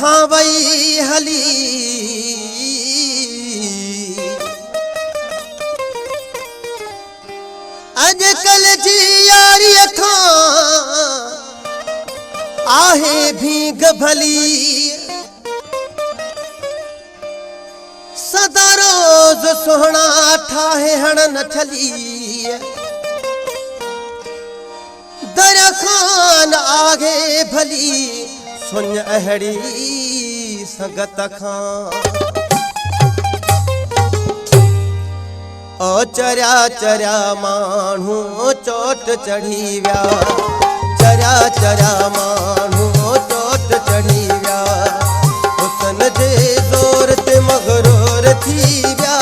मथा वई हली अजकल जी यारी खां आहे भीग भली सदा रोज सोहना ठाहे हणन ठली दर खान आगे भली सुन अहड़ी संगत खां ओ चरिया चरिया माण्हू चोट चढ़ी व्या चरिया चरिया माण्हू चोट चढ़ी व्या हुसन जे ज़ोर ते मगरूर थी व्या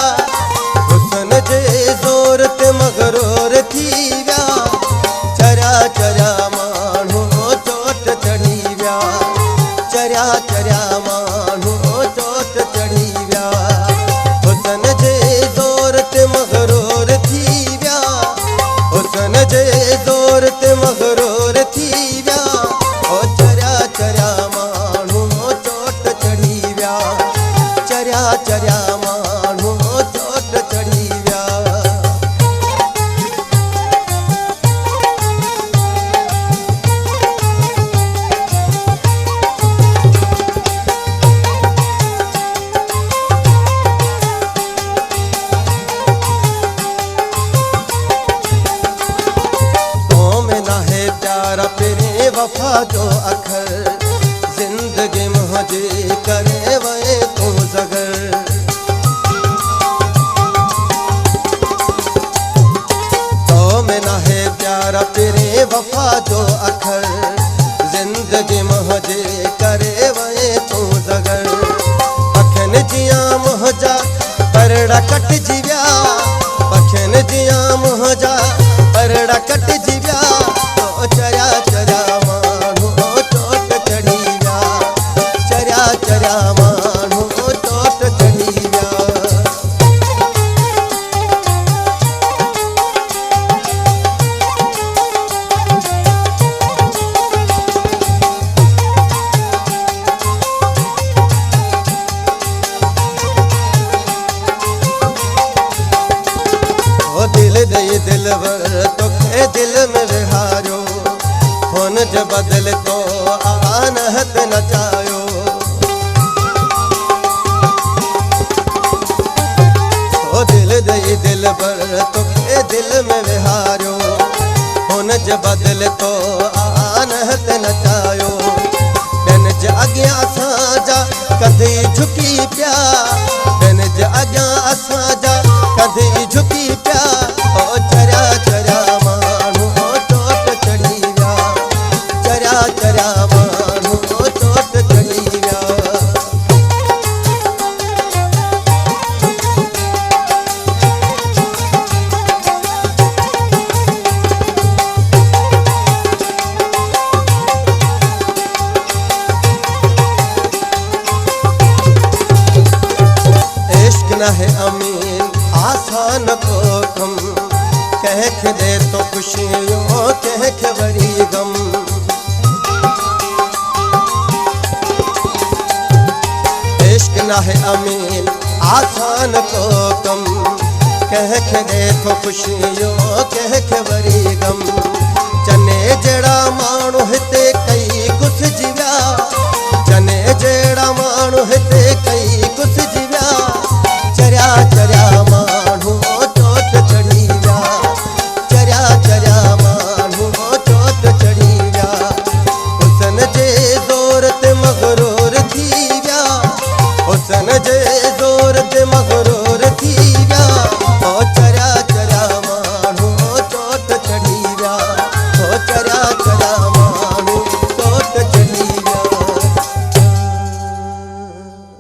हुसन जे ज़ोर ते मगरूर थी व्या चरिया चरिया माण्हू चोट चढ़ी व्या चरिया चरिया माण्हू चोट चढ़ी व्या हुसन जे ज़ोर ते मगरूर थी व्या हुसन जे ज़ोर ते मगरूर थी व्या ओ चरिया चरिया माण्हू चोट चढ़ी व्या चरिया चरिया माण्हू चोट चढ़ी व्या वफा जो अखर जिंदगी मुझे करे वे तू जगर तो में ना है प्यारा तेरे वफा जो अखर जिंदगी मुझे करे वे तू जगर पखन जिया मुझा परड़ा कट जीव्या पखन जिया मुझा परड़ा कट जीव्या तो चरिया चरिया माण्हू चोट चढ़ी व्या चरिया चरिया माण्हू चोट चढ़ी व्या ओ दिल दई दिलवर तोखे दिल में विहारो हुन जे बदल तो आनहत नचायो ओ दिल दई दिल पर तोखे दिल में विहारो हुन जे बदल तो आनहत नचायो बिन जे अॻियां असांजा कधी झुकी पिया बिन जे अॻियां असांजा कधी झुकी पिया ओ चरिया चरिया माण्हू चोट चढ़ी व्या चरिया चरिया माण्हू चोट चढ़ी व्या इश्क न है अमीन आसान को कम कह के दे तो खुशियों कह के वरी गम इश्क न है अमीन आसान को कम कह के दे तो खुशियों कह के वरी गम चने जड़ा माण्हू